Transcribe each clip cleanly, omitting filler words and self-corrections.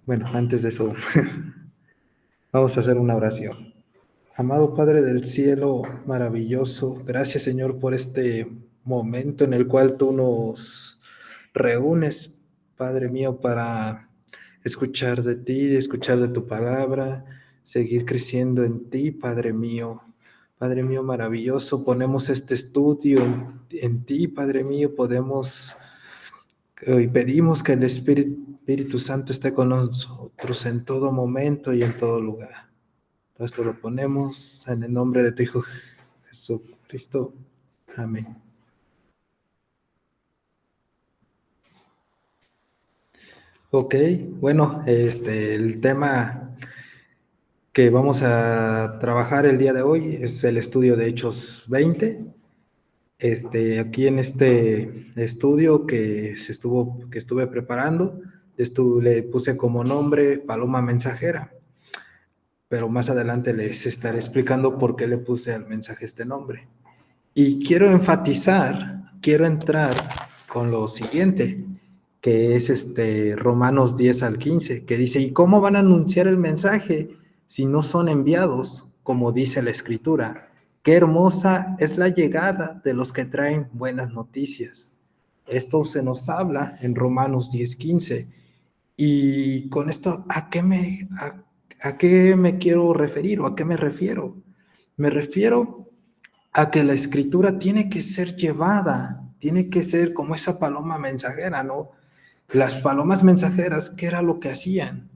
Bueno, antes de eso, vamos a hacer una oración. Amado Padre del cielo, maravilloso, gracias Señor por este momento en el cual tú nos reúnes, Padre mío, para escuchar de ti, escuchar de tu palabra, seguir creciendo en ti, Padre mío. Padre mío maravilloso, ponemos este estudio en ti, Padre mío, podemos y pedimos que el Espíritu Santo esté con nosotros en todo momento y en todo lugar. Esto lo ponemos en el nombre de tu Hijo Jesucristo. Amén. Ok, bueno, el tema que vamos a trabajar el día de hoy es el estudio de Hechos 20. Aquí en este estudio que estuve preparando, le puse como nombre Paloma Mensajera, pero más adelante les estaré explicando por qué le puse al mensaje este nombre. Y quiero entrar con lo siguiente, que es Romanos 10 al 15, que dice, ¿y cómo van a anunciar el mensaje si no son enviados? Como dice la Escritura, qué hermosa es la llegada de los que traen buenas noticias. Esto se nos habla en Romanos 10:15. Y con esto, ¿a qué me quiero referir o a qué me refiero? Me refiero a que la escritura tiene que ser llevada, tiene que ser como esa paloma mensajera, ¿no? Las palomas mensajeras, ¿qué era lo que hacían?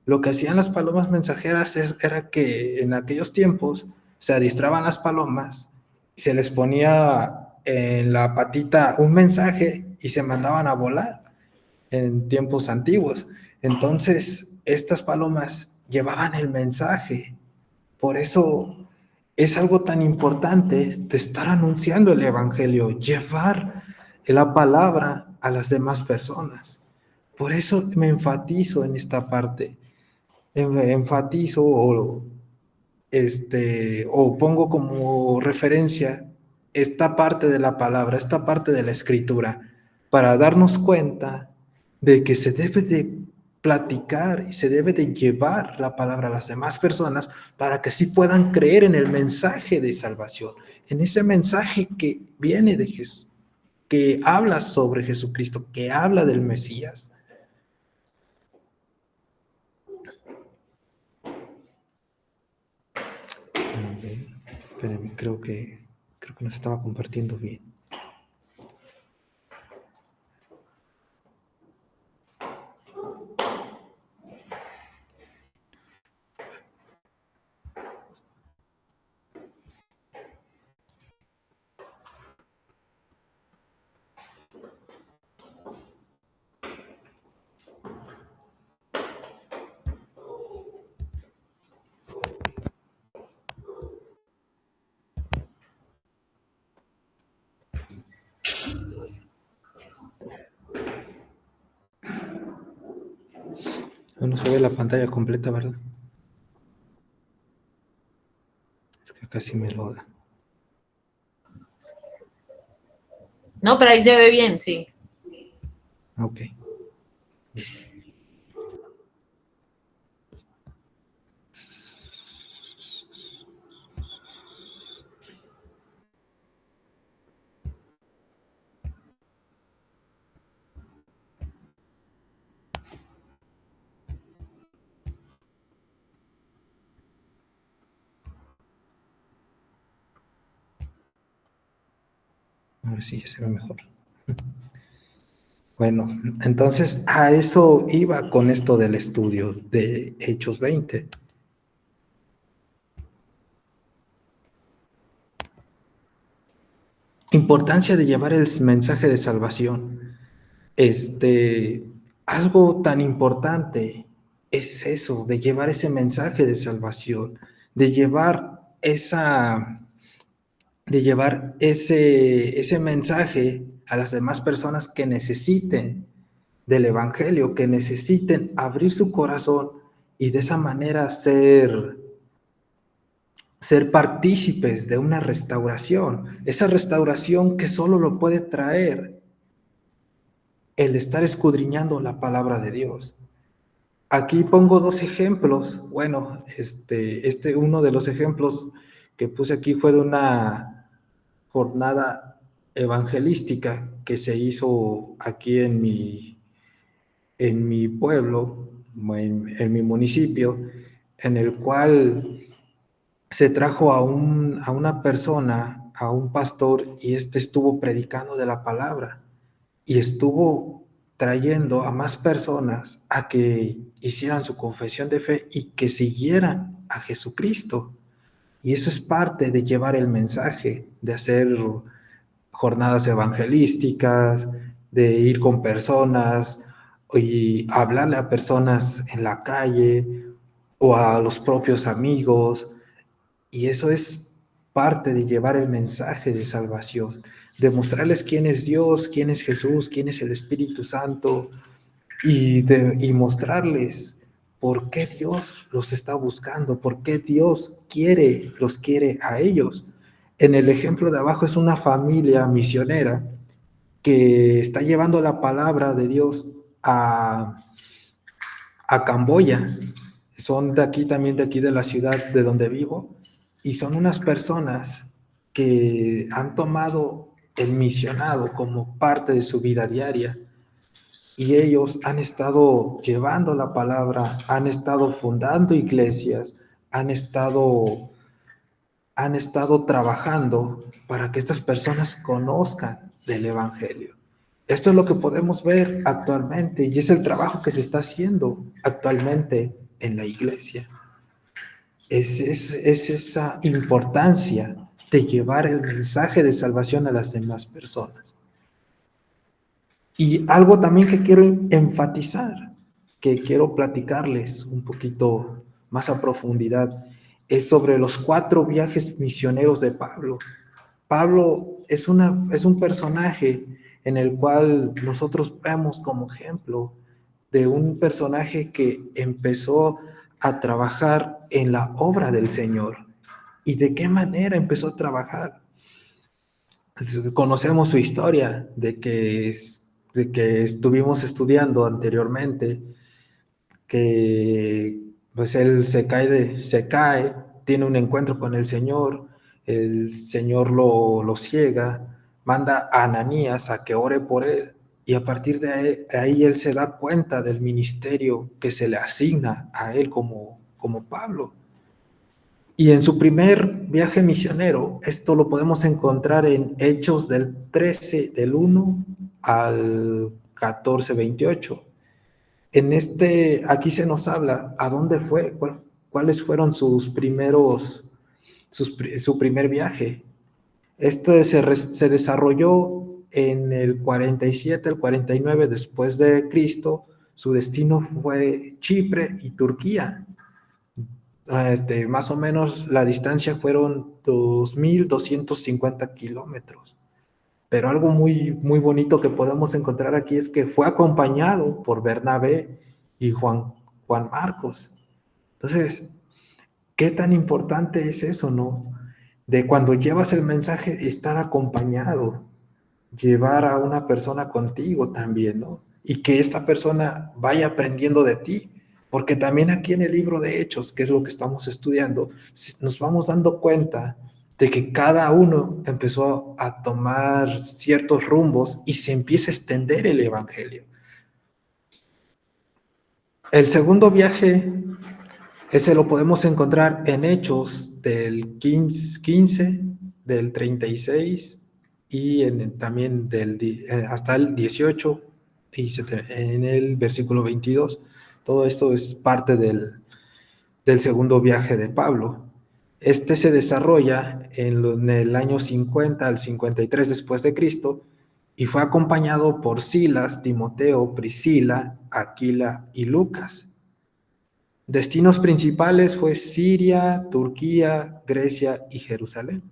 Lo que hacían las palomas mensajeras era que en aquellos tiempos se adiestraban las palomas y se les ponía en la patita un mensaje y se mandaban a volar en tiempos antiguos. Entonces, estas palomas llevaban el mensaje. Por eso es algo tan importante de estar anunciando el Evangelio, llevar la palabra a las demás personas. Por eso me enfatizo en esta parte, enfatizo o pongo como referencia esta parte de la palabra, esta parte de la escritura, para darnos cuenta de que se debe de platicar y se debe de llevar la palabra a las demás personas para que sí puedan creer en el mensaje de salvación, en ese mensaje que viene de Jesús, que habla sobre Jesucristo, que habla del Mesías. A ver, espérenme, creo que nos estaba compartiendo bien. No se ve la pantalla completa, ¿verdad? Es que casi me lo da. No, pero ahí se ve bien, sí. Ok. Ahora sí ya se ve mejor. Bueno, entonces a eso iba con esto del estudio de Hechos 20. Importancia de llevar el mensaje de salvación. Algo tan importante es eso, de llevar ese mensaje de salvación, de llevar ese mensaje a las demás personas que necesiten del Evangelio, que necesiten abrir su corazón y de esa manera ser partícipes de una restauración, esa restauración que solo lo puede traer el estar escudriñando la palabra de Dios. Aquí pongo dos ejemplos. Bueno, uno de los ejemplos que puse aquí fue de una jornada evangelística que se hizo aquí en mi pueblo, en mi municipio, en el cual se trajo a una persona, a un pastor, y estuvo predicando de la palabra y estuvo trayendo a más personas a que hicieran su confesión de fe y que siguieran a Jesucristo. Y eso es parte de llevar el mensaje, de hacer jornadas evangelísticas, de ir con personas y hablarle a personas en la calle o a los propios amigos. Y eso es parte de llevar el mensaje de salvación, de mostrarles quién es Dios, quién es Jesús, quién es el Espíritu Santo, y mostrarles por qué Dios los está buscando, por qué Dios los quiere a ellos. En el ejemplo de abajo es una familia misionera que está llevando la palabra de Dios a Camboya. Son de aquí también, de aquí de la ciudad de donde vivo, y son unas personas que han tomado el misionado como parte de su vida diaria, y ellos han estado llevando la palabra, han estado fundando iglesias, han estado trabajando para que estas personas conozcan del Evangelio. Esto es lo que podemos ver actualmente y es el trabajo que se está haciendo actualmente en la iglesia. Es esa importancia de llevar el mensaje de salvación a las demás personas. Y algo también que quiero enfatizar, que quiero platicarles un poquito más a profundidad, es sobre los 4 viajes misioneros de Pablo. Pablo es un personaje en el cual nosotros vemos como ejemplo de un personaje que empezó a trabajar en la obra del Señor. ¿Y de qué manera empezó a trabajar? Conocemos su historia de que estuvimos estudiando anteriormente, que pues él se cae, tiene un encuentro con el Señor lo ciega, manda a Ananías a que ore por él, y a partir de ahí él se da cuenta del ministerio que se le asigna a él como Pablo. Y en su primer viaje misionero, esto lo podemos encontrar en Hechos del 13, del 1 al 14, 28. Aquí se nos habla a dónde fue, cuáles fueron su primer viaje. Se desarrolló en el 47, el 49 después de Cristo. Su destino fue Chipre y Turquía. Más o menos la distancia fueron 2,250 kilómetros. Pero algo muy, muy bonito que podemos encontrar aquí es que fue acompañado por Bernabé y Juan Marcos. Entonces, ¿qué tan importante es eso, no? De cuando llevas el mensaje, estar acompañado, llevar a una persona contigo también, ¿no? Y que esta persona vaya aprendiendo de ti, porque también aquí en el libro de Hechos, que es lo que estamos estudiando, nos vamos dando cuenta de que cada uno empezó a tomar ciertos rumbos y se empieza a extender el evangelio. El segundo viaje, ese lo podemos encontrar en Hechos del 15 del 36 y también hasta el 18 y en el versículo 22. Todo esto es parte del segundo viaje de Pablo. Este se desarrolla en el año 50 al 53 después de Cristo y fue acompañado por Silas, Timoteo, Priscila, Aquila y Lucas. Destinos principales fue Siria, Turquía, Grecia y Jerusalén.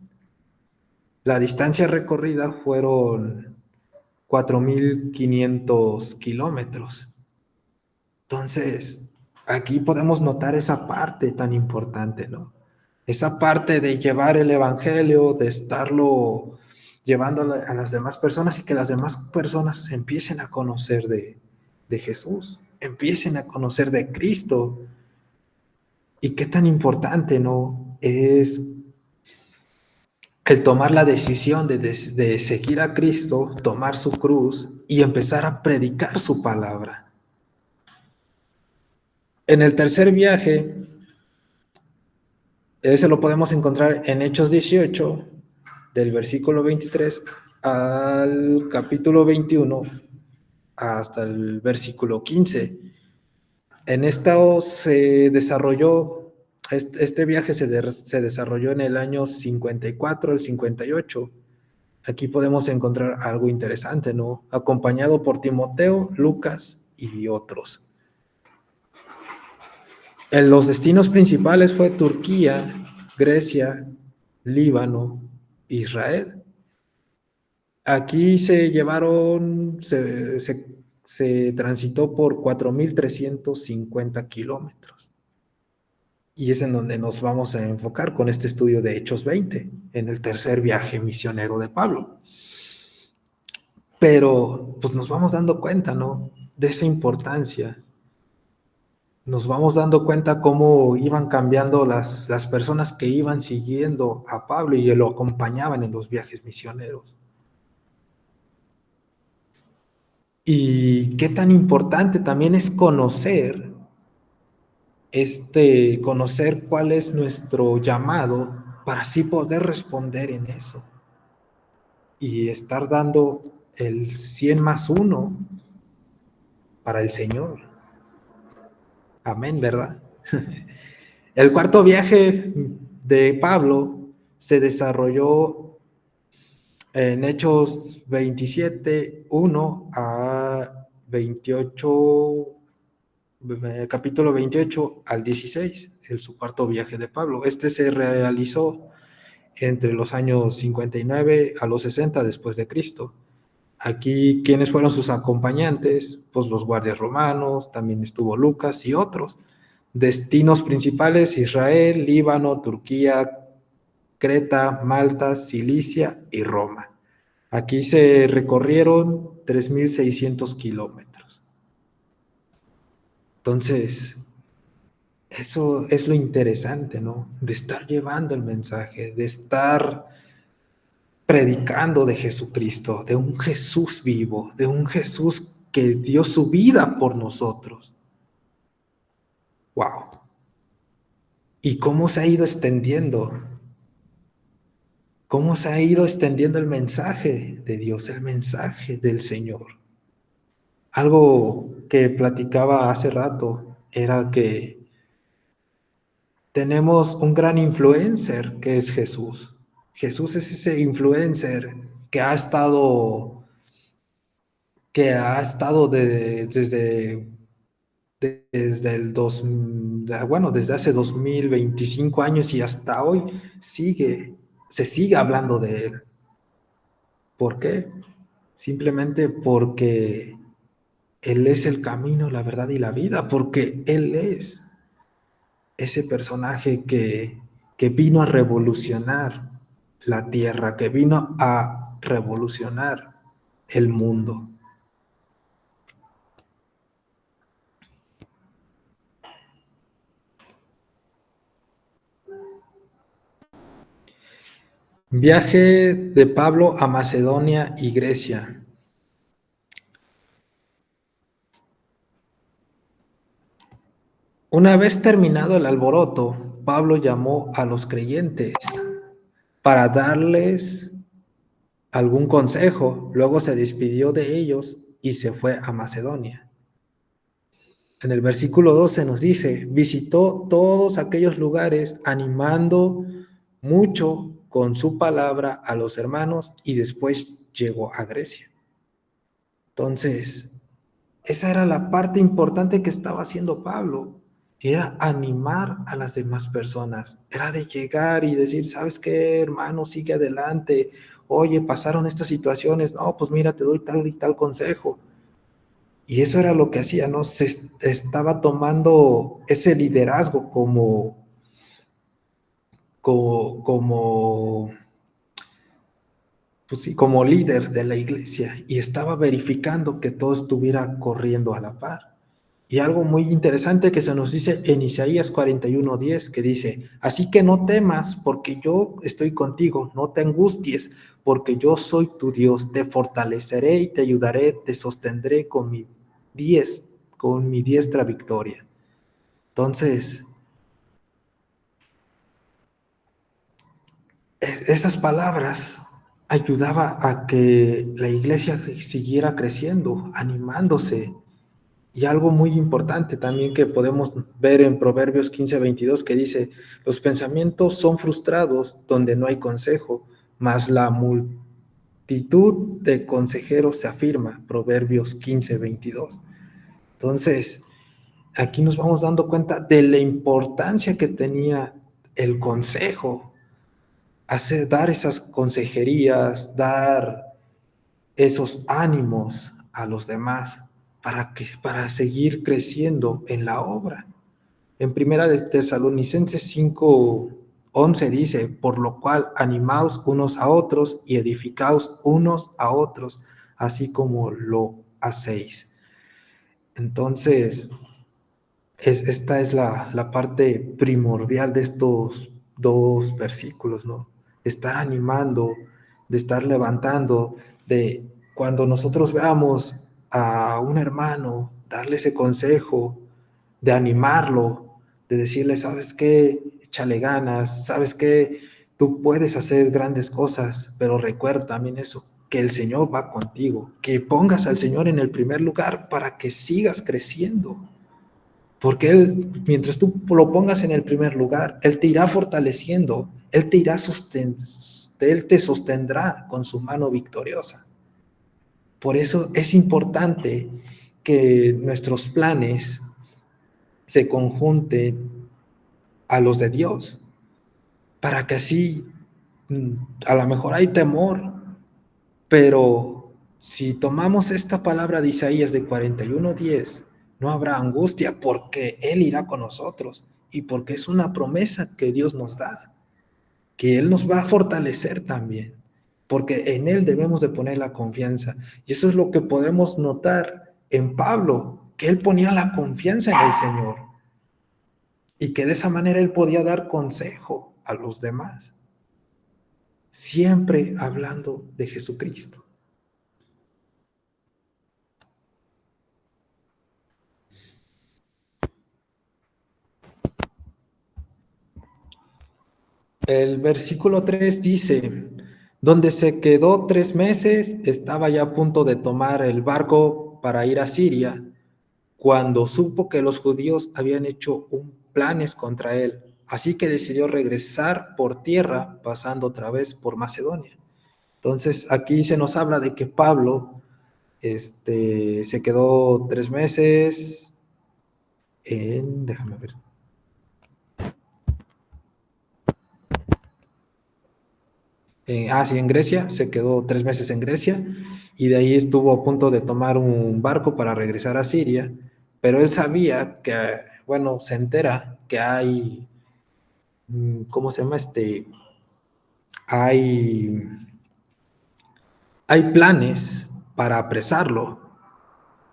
La distancia recorrida fueron 4,500 kilómetros. Entonces, aquí podemos notar esa parte tan importante, ¿no? Esa parte de llevar el evangelio, de estarlo llevando a las demás personas y que las demás personas empiecen a conocer de Jesús. empiecen a conocer de Cristo. Y qué tan importante, ¿no? Es el tomar la decisión de seguir a Cristo, tomar su cruz y empezar a predicar su palabra. En el tercer viaje, ese lo podemos encontrar en Hechos 18, del versículo 23 al capítulo 21, hasta el versículo 15. En esto se desarrolló, este viaje se desarrolló en el año 54 al 58. Aquí podemos encontrar algo interesante, ¿no? Acompañado por Timoteo, Lucas y otros. En los destinos principales fue Turquía, Grecia, Líbano, Israel. Aquí se transitó por 4,350 kilómetros. Y es en donde nos vamos a enfocar con este estudio de Hechos 20, en el tercer viaje misionero de Pablo. Pero pues nos vamos dando cuenta, ¿no? De esa importancia. Nos vamos dando cuenta cómo iban cambiando las personas que iban siguiendo a Pablo y lo acompañaban en los viajes misioneros. Y qué tan importante también es conocer cuál es nuestro llamado para así poder responder en eso y estar dando el 100+1 para el Señor. Amén, ¿verdad? El cuarto viaje de Pablo se desarrolló en Hechos 27, 1 a 28, capítulo 28 al 16, su cuarto viaje de Pablo. Este se realizó entre los años 59 a los 60 después de Cristo. Aquí, ¿quiénes fueron sus acompañantes? Pues los guardias romanos, también estuvo Lucas y otros. Destinos principales: Israel, Líbano, Turquía, Creta, Malta, Cilicia y Roma. Aquí se recorrieron 3,600 kilómetros. Entonces, eso es lo interesante, ¿no? De estar llevando el mensaje, de estar predicando de Jesucristo, de un Jesús vivo, de un Jesús que dio su vida por nosotros. ¡Wow! ¿Y cómo se ha ido extendiendo? ¿Cómo se ha ido extendiendo el mensaje de Dios, el mensaje del Señor? Algo que platicaba hace rato era que tenemos un gran influencer que es Jesús. Jesús es ese influencer que ha estado desde hace 2025 años y hasta hoy se sigue hablando de él. ¿Por qué? Simplemente porque Él es el camino, la verdad y la vida, porque Él es ese personaje que vino a revolucionar la tierra, que vino a revolucionar el mundo. Viaje de Pablo a Macedonia y Grecia. Una vez terminado el alboroto, Pablo llamó a los creyentes para darles algún consejo. Luego se despidió de ellos y se fue a Macedonia. En el versículo 12 nos dice: visitó todos aquellos lugares, animando mucho con su palabra a los hermanos, y después llegó a Grecia. Entonces, esa era la parte importante que estaba haciendo Pablo, era animar a las demás personas, era de llegar y decir: ¿sabes qué, hermano? Sigue adelante. Oye, pasaron estas situaciones, no, pues mira, te doy tal y tal consejo. Y eso era lo que hacía, ¿no? Se estaba tomando ese liderazgo como pues sí, como líder de la iglesia, y estaba verificando que todo estuviera corriendo a la par. Y algo muy interesante que se nos dice en Isaías 41:10, que dice, así que no temas, porque yo estoy contigo, no te angusties, porque yo soy tu Dios, te fortaleceré y te ayudaré, te sostendré con mi diestra victoria. Entonces, esas palabras ayudaba a que la iglesia siguiera creciendo, animándose. Y algo muy importante también que podemos ver en Proverbios 15:22 que dice, los pensamientos son frustrados donde no hay consejo, mas la multitud de consejeros se afirma. Proverbios 15:22. Entonces, aquí nos vamos dando cuenta de la importancia que tenía el consejo, dar esas consejerías, dar esos ánimos a los demás para seguir creciendo en la obra. En Primera de Tesalonicenses 5:11 dice, por lo cual animaos unos a otros y edificaos unos a otros, así como lo hacéis. Entonces, esta es la parte primordial de estos dos versículos, ¿no? De estar animando, de estar levantando, de cuando nosotros veamos a un hermano, darle ese consejo, de animarlo, de decirle, ¿sabes qué? Échale ganas, ¿sabes qué? Tú puedes hacer grandes cosas, pero recuerda también eso, que el Señor va contigo, que pongas al Señor en el primer lugar para que sigas creciendo. Porque Él, mientras tú lo pongas en el primer lugar, Él te irá fortaleciendo, Él Él te sostendrá con su mano victoriosa. Por eso es importante que nuestros planes se conjunten a los de Dios, para que así, a lo mejor hay temor, pero si tomamos esta palabra de Isaías de 41:10, no habrá angustia porque Él irá con nosotros y porque es una promesa que Dios nos da, que Él nos va a fortalecer también, porque en Él debemos de poner la confianza. Y eso es lo que podemos notar en Pablo, que Él ponía la confianza en el Señor y que de esa manera Él podía dar consejo a los demás, siempre hablando de Jesucristo. El versículo 3 dice, donde se quedó 3 meses, estaba ya a punto de tomar el barco para ir a Siria, cuando supo que los judíos habían hecho planes contra él. Así que decidió regresar por tierra, pasando otra vez por Macedonia. Entonces, aquí se nos habla de que Pablo se quedó 3 meses déjame ver. Sí, en Grecia, se quedó 3 meses en Grecia y de ahí estuvo a punto de tomar un barco para regresar a Siria, pero él sabía que, bueno, se entera que hay, ¿cómo se llama? Hay, hay planes para apresarlo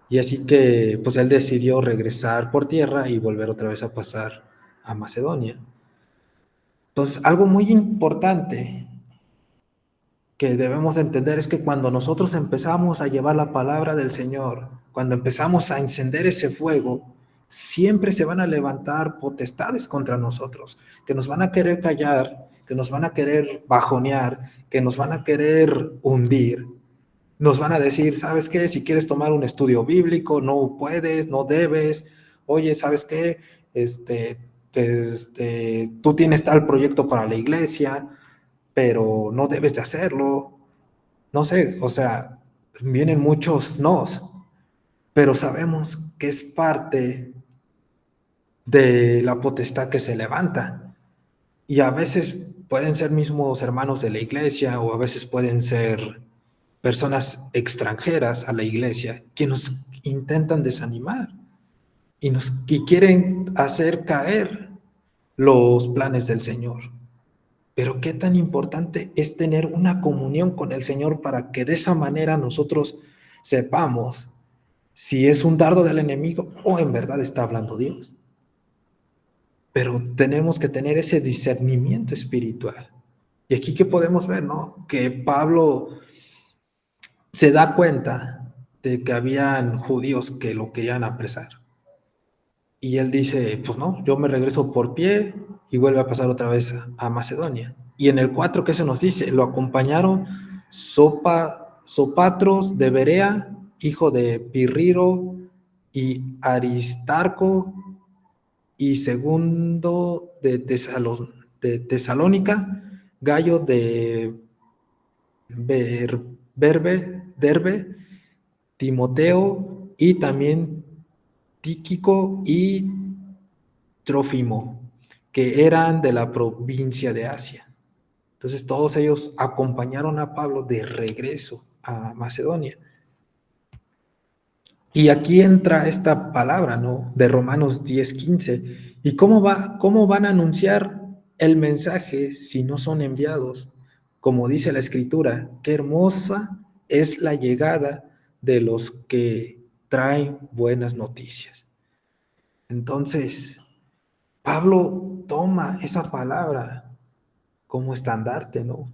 y así que pues él decidió regresar por tierra y volver otra vez a pasar a Macedonia. Entonces, algo muy importante que debemos entender es que cuando nosotros empezamos a llevar la palabra del Señor, cuando empezamos a encender ese fuego, siempre se van a levantar potestades contra nosotros, que nos van a querer callar, que nos van a querer bajonear, que nos van a querer hundir. Nos van a decir, ¿sabes qué? Si quieres tomar un estudio bíblico, no puedes, no debes. Oye, ¿sabes qué? Tú tienes tal proyecto para la iglesia, pero no debes de hacerlo. No sé, o sea, vienen muchos nos, pero sabemos que es parte de la potestad que se levanta. Y a veces pueden ser mismos hermanos de la iglesia o a veces pueden ser personas extranjeras a la iglesia que nos intentan desanimar y quieren hacer caer los planes del Señor. Pero qué tan importante es tener una comunión con el Señor para que de esa manera nosotros sepamos si es un dardo del enemigo o en verdad está hablando Dios. Pero tenemos que tener ese discernimiento espiritual. Y aquí que podemos ver, ¿no? Que Pablo se da cuenta de que habían judíos que lo querían apresar. Y él dice, pues no, yo me regreso por pie y vuelve a pasar otra vez a Macedonia. Y en el 4, ¿qué se nos dice? Lo acompañaron Sopatros de Berea, hijo de Pirriro, y Aristarco, y segundo de Tesalónica, Gallo de Derbe, Timoteo, y también Tíquico y Trófimo, que eran de la provincia de Asia. Entonces todos ellos acompañaron a Pablo de regreso a Macedonia. Y aquí entra esta palabra, ¿no? De Romanos 10:15. ¿Y cómo van a anunciar el mensaje si no son enviados? Como dice la Escritura, qué hermosa es la llegada de los que traen buenas noticias. Entonces, Pablo toma esa palabra como estandarte, ¿no?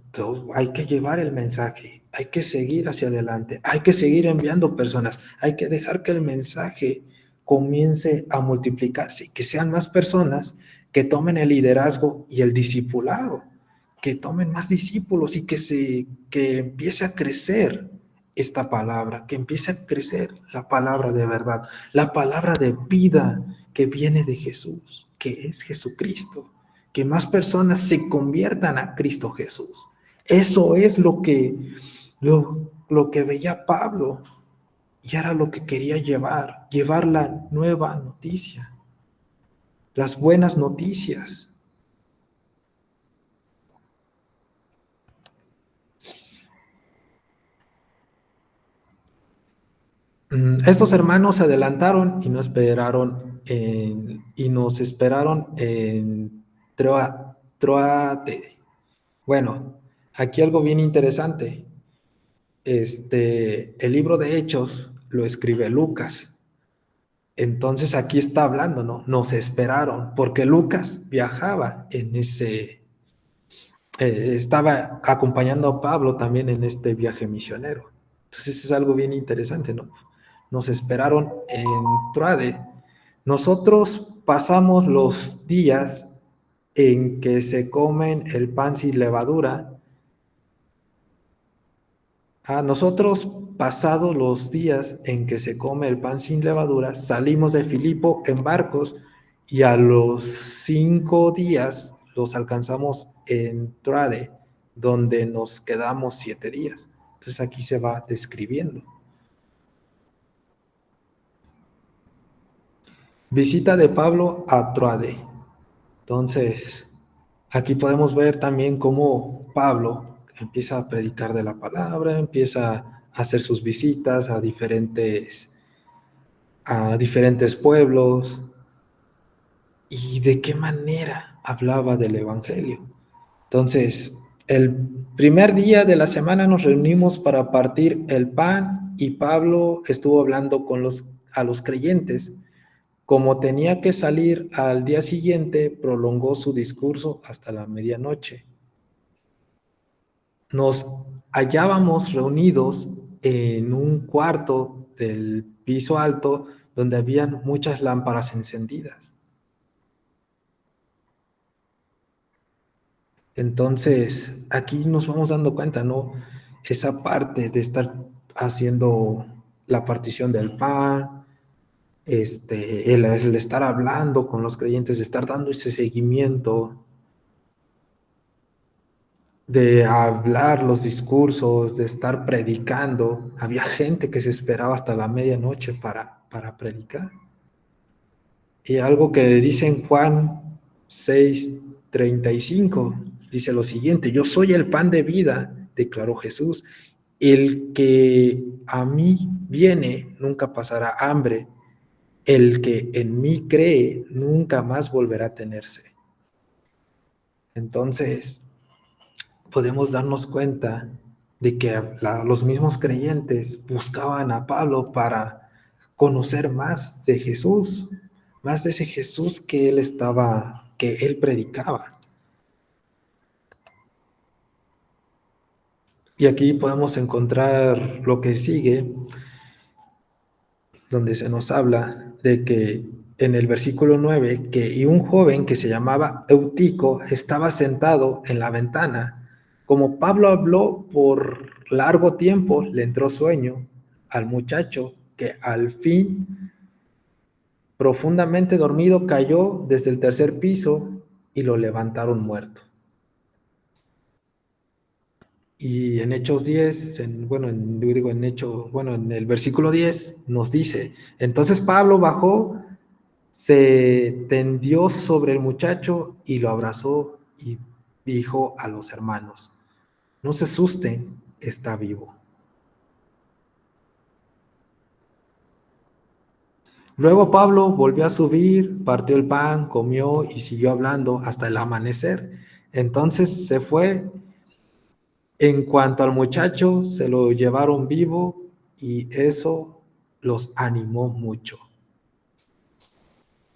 Hay que llevar el mensaje, hay que seguir hacia adelante, hay que seguir enviando personas, hay que dejar que el mensaje comience a multiplicarse, que sean más personas que tomen el liderazgo y el discipulado, que tomen más discípulos y que empiece a crecer esta palabra, que empiece a crecer la palabra de verdad, la palabra de vida que viene de Jesús, que es Jesucristo. Que más personas se conviertan a Cristo Jesús. Eso es lo que veía Pablo y era lo que quería llevar la nueva noticia, las buenas noticias. Estos hermanos se adelantaron y nos esperaron en Troate. Bueno, aquí algo bien interesante. El libro de Hechos lo escribe Lucas. Entonces aquí está hablando, ¿no? Nos esperaron, porque Lucas viajaba estaba acompañando a Pablo también en este viaje misionero. Entonces es algo bien interesante, ¿no? Nos esperaron en Troade. Nosotros pasamos los días en que se comen el pan sin levadura. A nosotros, pasados los días en que se come el pan sin levadura, salimos de Filipo en barcos y a los 5 días los alcanzamos en Troade, donde nos quedamos 7 días. Entonces aquí se va describiendo. Visita de Pablo a Troade. Entonces, aquí podemos ver también cómo Pablo empieza a predicar de la palabra, empieza a hacer sus visitas a diferentes pueblos y de qué manera hablaba del evangelio. Entonces, el primer día de la semana nos reunimos para partir el pan y Pablo estuvo hablando a los creyentes. Como tenía que salir al día siguiente, prolongó su discurso hasta la medianoche. Nos hallábamos reunidos en un cuarto del piso alto donde habían muchas lámparas encendidas. Entonces, aquí nos vamos dando cuenta, ¿no? Esa parte de estar haciendo la partición del pan, el estar hablando con los creyentes, de estar dando ese seguimiento, de hablar los discursos, de estar predicando. Había gente que se esperaba hasta la medianoche para predicar. Y algo que dice en Juan 6:35, dice lo siguiente: yo soy el pan de vida, declaró Jesús. El que a mí viene nunca pasará hambre. El que en mí cree nunca más volverá a tener sed. Entonces, podemos darnos cuenta de que los mismos creyentes buscaban a Pablo para conocer más de Jesús, más de ese Jesús que él predicaba. Y aquí podemos encontrar lo que sigue, donde se nos habla de que en el versículo 9, y un joven que se llamaba Eutico estaba sentado en la ventana. Como Pablo habló por largo tiempo, le entró sueño al muchacho, que al fin, profundamente dormido, cayó desde el tercer piso y lo levantaron muerto. Y en Hechos 10, en el versículo 10 nos dice, entonces Pablo bajó, se tendió sobre el muchacho y lo abrazó y dijo a los hermanos, no se asusten, está vivo. Luego Pablo volvió a subir, partió el pan, comió y siguió hablando hasta el amanecer. Entonces se fue. En cuanto al muchacho, se lo llevaron vivo y eso los animó mucho.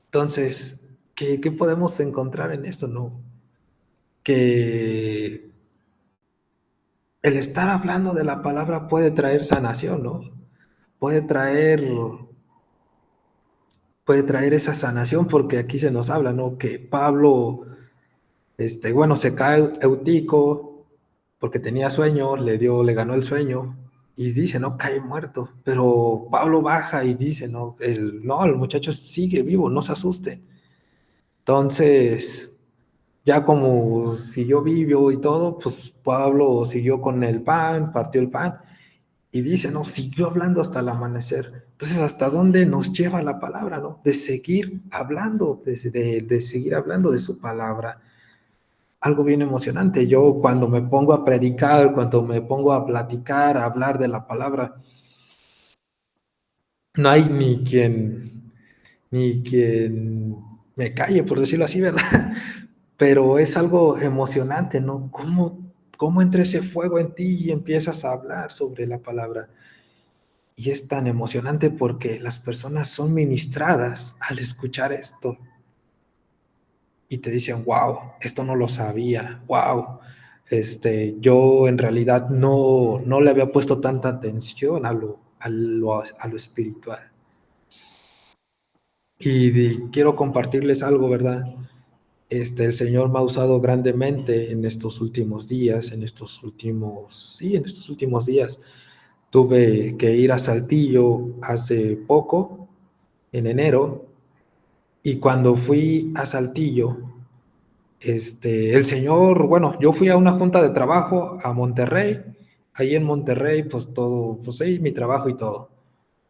Entonces, ¿qué podemos encontrar en esto? No, que el estar hablando de la palabra puede traer sanación, ¿no? Puede traer, puede traer esa sanación, porque aquí se nos habla, ¿no? Que Pablo, se cae Eutico porque tenía sueño, le ganó el sueño y dice, no, cae muerto. Pero Pablo baja y dice, no, el muchacho sigue vivo, no se asuste. Entonces, ya como siguió vivo y todo, pues Pablo siguió con el pan, partió el pan y dice, no, siguió hablando hasta el amanecer. Entonces, ¿hasta dónde nos lleva la palabra, no? De seguir hablando, de seguir hablando de su palabra. Algo bien emocionante. Yo cuando me pongo a predicar, cuando me pongo a platicar, a hablar de la palabra, no hay ni quien me calle, por decirlo así, ¿verdad? Pero es algo emocionante, ¿no? ¿Cómo entra ese fuego en ti y empiezas a hablar sobre la palabra? Y es tan emocionante porque las personas son ministradas al escuchar esto y te dicen, wow, esto no lo sabía, wow, yo en realidad no le había puesto tanta atención a lo espiritual. Y quiero compartirles algo, ¿verdad? El Señor me ha usado grandemente en estos últimos días, en estos últimos días. Tuve que ir a Saltillo hace poco, en enero, y cuando fui a Saltillo, el Señor, bueno, yo fui a una junta de trabajo a Monterrey, ahí en Monterrey, pues todo, pues ahí mi trabajo y todo.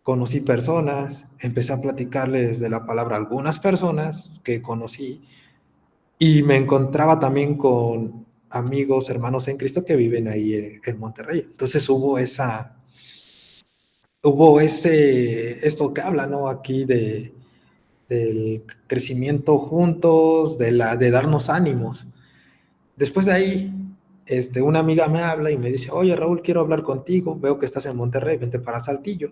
Conocí personas, empecé a platicarles de la palabra a algunas personas que conocí, y me encontraba también con amigos, hermanos en Cristo que viven ahí en Monterrey. Entonces esto que habla, ¿no? Aquí del crecimiento juntos, de darnos ánimos. Después de ahí, una amiga me habla y me dice, oye Raúl, quiero hablar contigo, veo que estás en Monterrey, vente para Saltillo.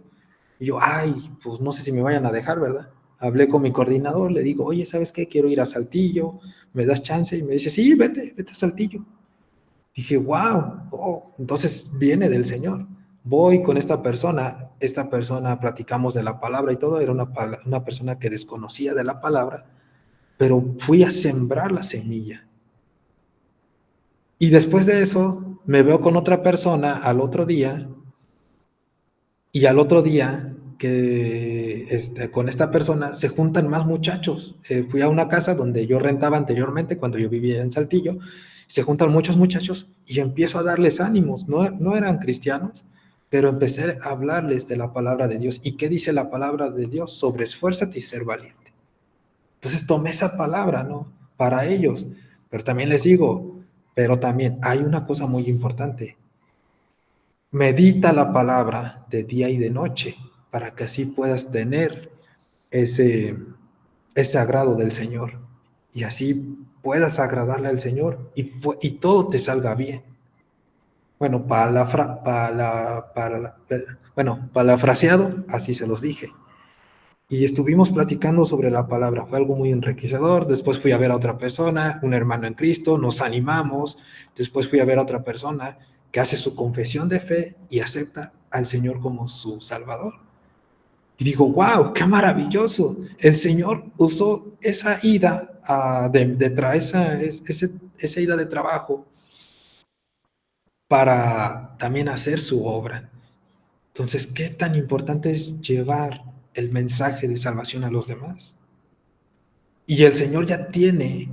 Y yo, ay, pues no sé si me vayan a dejar, ¿verdad? Hablé con mi coordinador, le digo, oye, ¿sabes qué? Quiero ir a Saltillo, ¿me das chance? Y me dice, sí, vete a Saltillo. Dije, wow, oh, entonces viene del Señor. Voy con esta persona platicamos de la palabra y todo, era una persona que desconocía de la palabra, pero fui a sembrar la semilla. Y después de eso, me veo con otra persona al otro día, y al otro día que con esta persona se juntan más muchachos. Fui a una casa donde yo rentaba anteriormente cuando yo vivía en Saltillo, se juntan muchos muchachos y empiezo a darles ánimos. No eran cristianos, pero empecé a hablarles de la palabra de Dios. ¿Y qué dice la palabra de Dios? Sobre esfuérzate y ser valiente. Entonces tomé esa palabra, ¿no? Para ellos. Pero también les digo, pero también hay una cosa muy importante. Medita la palabra de día y de noche para que así puedas tener ese, ese agrado del Señor y así puedas agradarle al Señor y todo te salga bien. Bueno, parafraseado, así se los dije. Y estuvimos platicando sobre la palabra, fue algo muy enriquecedor. Después fui a ver a otra persona, un hermano en Cristo, nos animamos. Después fui a ver a otra persona que hace su confesión de fe y acepta al Señor como su Salvador. Y digo, wow, qué maravilloso. El Señor usó esa ida esa ida de trabajo para también hacer su obra. Entonces, ¿qué tan importante es llevar el mensaje de salvación a los demás? Y el Señor ya tiene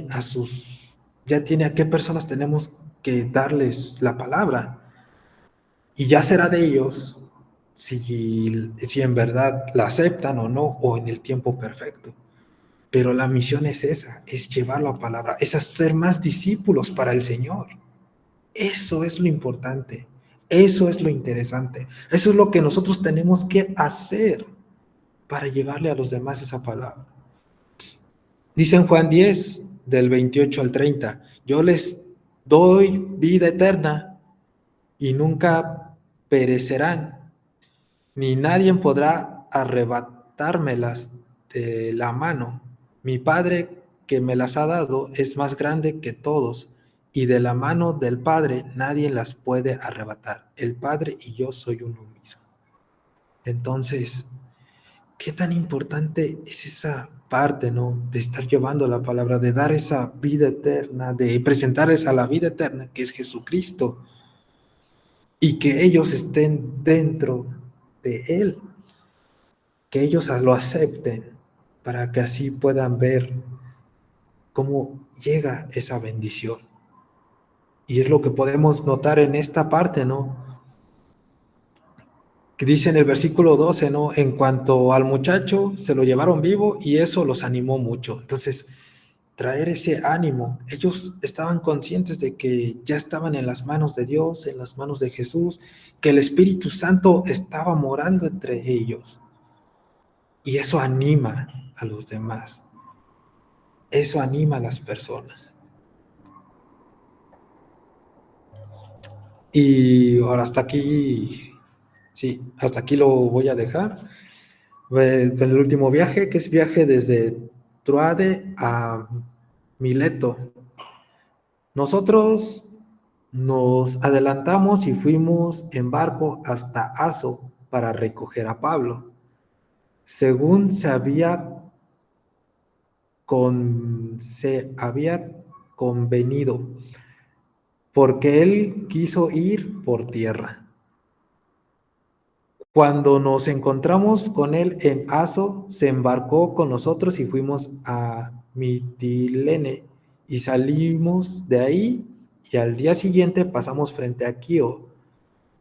a sus, ya tiene a qué personas tenemos que darles la palabra. Y ya será de ellos si en verdad la aceptan o no, o en el tiempo perfecto. Pero la misión es esa, es llevar la palabra, es hacer más discípulos para el Señor. Eso es lo importante, eso es lo interesante, eso es lo que nosotros tenemos que hacer para llevarle a los demás esa palabra. Dice en Juan 10, del 28 al 30, yo les doy vida eterna y nunca perecerán, ni nadie podrá arrebatármelas de la mano. Mi Padre que me las ha dado es más grande que todos, y de la mano del Padre nadie las puede arrebatar. El Padre y yo soy uno mismo. Entonces, ¿qué tan importante es esa parte, ¿no? De estar llevando la palabra, de dar esa vida eterna, de presentarles a la vida eterna, que es Jesucristo, y que ellos estén dentro de Él, que ellos lo acepten, para que así puedan ver cómo llega esa bendición. Y es lo que podemos notar en esta parte, ¿no? Que dice en el versículo 12, ¿no? En cuanto al muchacho, se lo llevaron vivo y eso los animó mucho. Entonces, traer ese ánimo. Ellos estaban conscientes de que ya estaban en las manos de Dios, en las manos de Jesús, que el Espíritu Santo estaba morando entre ellos. Y eso anima a los demás. Eso anima a las personas. Y ahora hasta aquí, sí, hasta aquí lo voy a dejar. Del último viaje, que es viaje desde Troade a Mileto. Nosotros nos adelantamos y fuimos en barco hasta Aso para recoger a Pablo, según se había convenido, porque él quiso ir por tierra. Cuando nos encontramos con él en Aso, se embarcó con nosotros y fuimos a Mitilene y salimos de ahí y al día siguiente pasamos frente a Quío,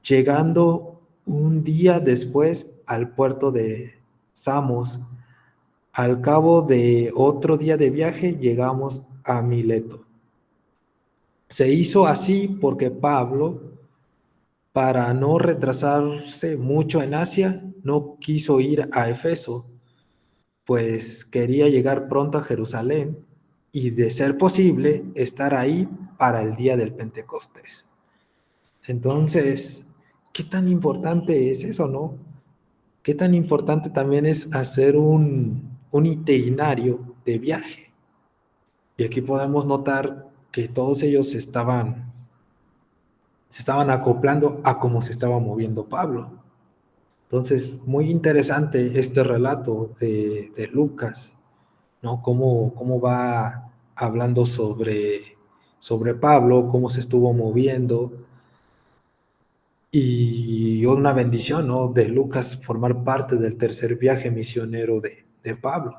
llegando un día después al puerto de Samos. Al cabo de otro día de viaje llegamos a Mileto. Se hizo así porque Pablo, para no retrasarse mucho en Asia, no quiso ir a Efeso, pues quería llegar pronto a Jerusalén y, de ser posible, estar ahí para el día del Pentecostés. Entonces, ¿qué tan importante es eso, no? ¿Qué tan importante también es hacer un itinerario de viaje? Y aquí podemos notar que todos ellos se estaban acoplando a cómo se estaba moviendo Pablo. Entonces, muy interesante este relato de Lucas, ¿no? Cómo va hablando sobre Pablo, cómo se estuvo moviendo, y una bendición, ¿no? De Lucas formar parte del tercer viaje misionero de Pablo.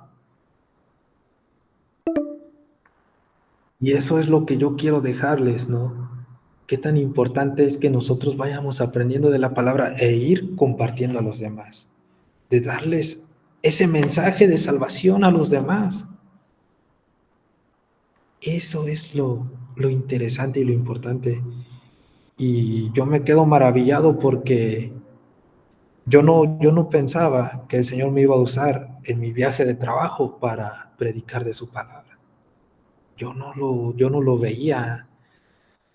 Y eso es lo que yo quiero dejarles, ¿no? Qué tan importante es que nosotros vayamos aprendiendo de la palabra e ir compartiendo a los demás, de darles ese mensaje de salvación a los demás. Eso es lo interesante y lo importante. Y yo me quedo maravillado porque yo no pensaba que el Señor me iba a usar en mi viaje de trabajo para predicar de su palabra. Yo no lo veía,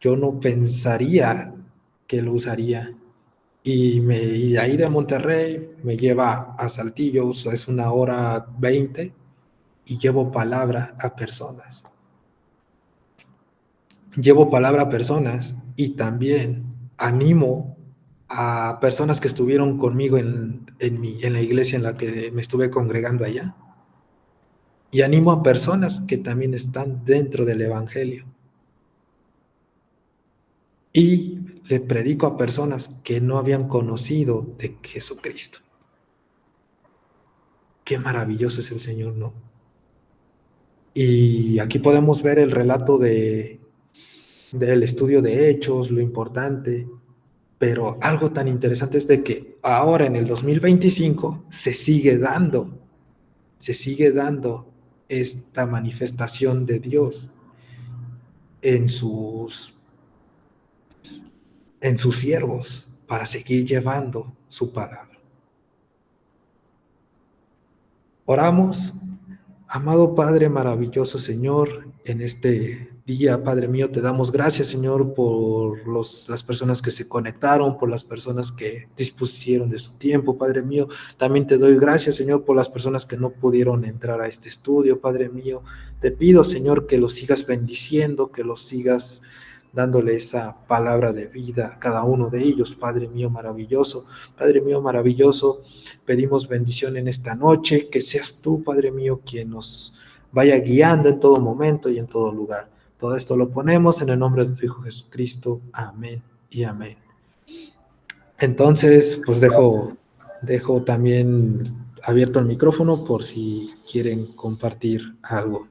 yo no pensaría que lo usaría. y de ahí de Monterrey me lleva a Saltillo, o sea, es 1 hora 20, y llevo palabra a personas. Llevo palabra a personas y también animo a personas que estuvieron conmigo en la iglesia en la que me estuve congregando allá. Y animo a personas que también están dentro del Evangelio. Y le predico a personas que no habían conocido de Jesucristo. Qué maravilloso es el Señor, ¿no? Y aquí podemos ver el relato del estudio de hechos, lo importante, pero algo tan interesante es de que ahora en el 2025 se sigue dando esta manifestación de Dios en sus siervos para seguir llevando su palabra. Oramos. Amado Padre, maravilloso Señor, en este día, Padre mío, te damos gracias, Señor, por las personas que se conectaron, por las personas que dispusieron de su tiempo, Padre mío. También te doy gracias, Señor, por las personas que no pudieron entrar a este estudio, Padre mío. Te pido, Señor, que los sigas bendiciendo, que los sigas dándole esa palabra de vida a cada uno de ellos, Padre mío maravilloso. Padre mío maravilloso, pedimos bendición en esta noche, que seas tú, Padre mío, quien nos vaya guiando en todo momento y en todo lugar. Todo esto lo ponemos en el nombre de tu Hijo Jesucristo. Amén y amén. Entonces, pues dejo también abierto el micrófono por si quieren compartir algo.